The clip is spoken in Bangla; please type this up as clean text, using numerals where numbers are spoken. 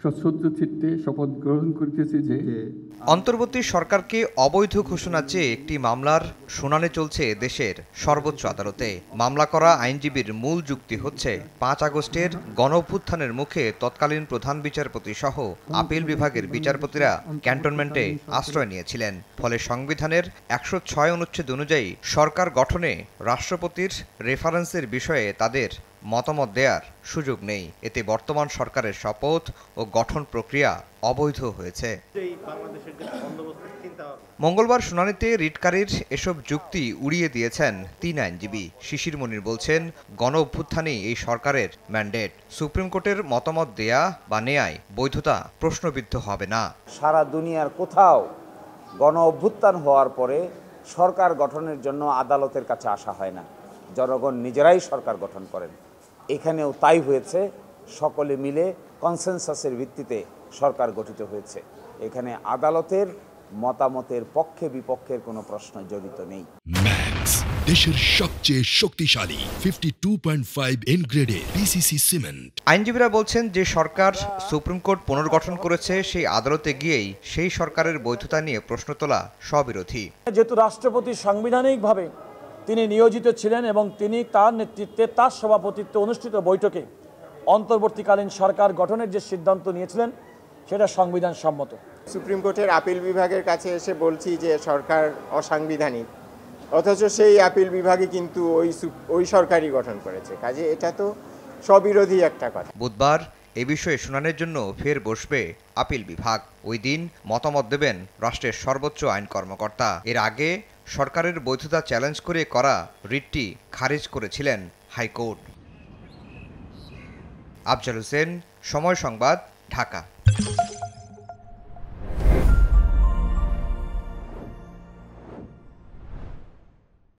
সশ্রদ্ধ চিত্তে শপথ গ্রহণ করিতেছি যে অন্তর্বর্তী সরকারকে অবৈধ ঘোষণা চেয়ে একটি মামলার শুনানি চলছে দেশের সর্বোচ্চ আদালতে। মামলা করা আইনজীবীর মূল যুক্তি হচ্ছে ৫ আগস্টের গণঅভ্যুত্থানের মুখে তৎকালীন প্রধান বিচারপতি সহ আপিল বিভাগের বিচারপতিরা ক্যান্টনমেন্টে আশ্রয় নিয়েছিলেন। ফলে সংবিধানের ১০৬ অনুচ্ছেদ অনুযায়ী সরকার গঠনে রাষ্ট্রপতির রেফারেন্সের বিষয়ে তাদের মতামত দেওয়ার সুযোগ নেই। এতে বর্তমান সরকারের শপথ ও গঠন প্রক্রিয়া অবৈধ হয়েছে। মঙ্গলবার শুনানিতে রিটকারীর এসব যুক্তি উড়িয়ে দিয়েছেন ৩ আইনজীবী। শিশির মনির বলছেন, গণ অভ্যুত্থানই এই সরকারের ম্যান্ডেট। সুপ্রিম কোর্টের মতামত দেয়া বা নেয়ায় বৈধতা প্রশ্নবিদ্ধ হবে না। সারা দুনিয়ার কোথাও গণ অভ্যুত্থান হওয়ার পরে সরকার গঠনের জন্য আদালতের কাছে আসা হয় না, জনগণ নিজেরাই সরকার গঠন করেন। এখানেও তাই হয়েছে, সকলে মিলে কনসেনসাসের ভিত্তিতে সরকার গঠিত হয়েছে। এখানে আদালতের মতামতের পক্ষে বিপক্ষের কোনো প্রশ্ন জড়িত নেই। ম্যাক্স, দেশের সবচেয়ে শক্তিশালী 52.5 এন গ্রেডের পিসিসি সিমেন্ট। আইনজীবীরা বলছেন, যে সরকার সুপ্রিম কোর্ট পুনর্গঠন করেছে সেই আদালতে গিয়েই সেই সরকারের বৈধতা নিয়ে প্রশ্ন তোলা স্ববিরোধী। যেহেতু রাষ্ট্রপতি সাংবিধানিকভাবে তিনি নিয়োজিত ছিলেন এবং তিনি তার নেতৃত্বে তার সভাপতিত্বে অনুষ্ঠিত বৈঠকে অন্তর্বর্তীকালীন সরকার গঠনের যে সিদ্ধান্ত নিয়েছিলেন সেটা সংবিধান সম্মত। সুপ্রিম কোর্টের আপিল বিভাগের কাছে এসে বলছি যে সরকার অসাংবিধানিক, অথচ সেই আপিল বিভাগে কিন্তু ওই সরকারই গঠন করেছে। কাজে এটা তো স্ববিরোধী একটা কথা। বুধবার এ বিষয়ে শুনানির জন্য ফের বসবে আপিল বিভাগ। ওই দিন মতামত দেবেন রাষ্ট্রের সর্বোচ্চ আইন কর্মকর্তা। এর আগে সরকারের বৈধতা চ্যালেঞ্জ করে করা রিটটি খারিজ করেছিলেন হাইকোর্ট। আফজাল হোসেন, সময় সংবাদ, ঢাকা।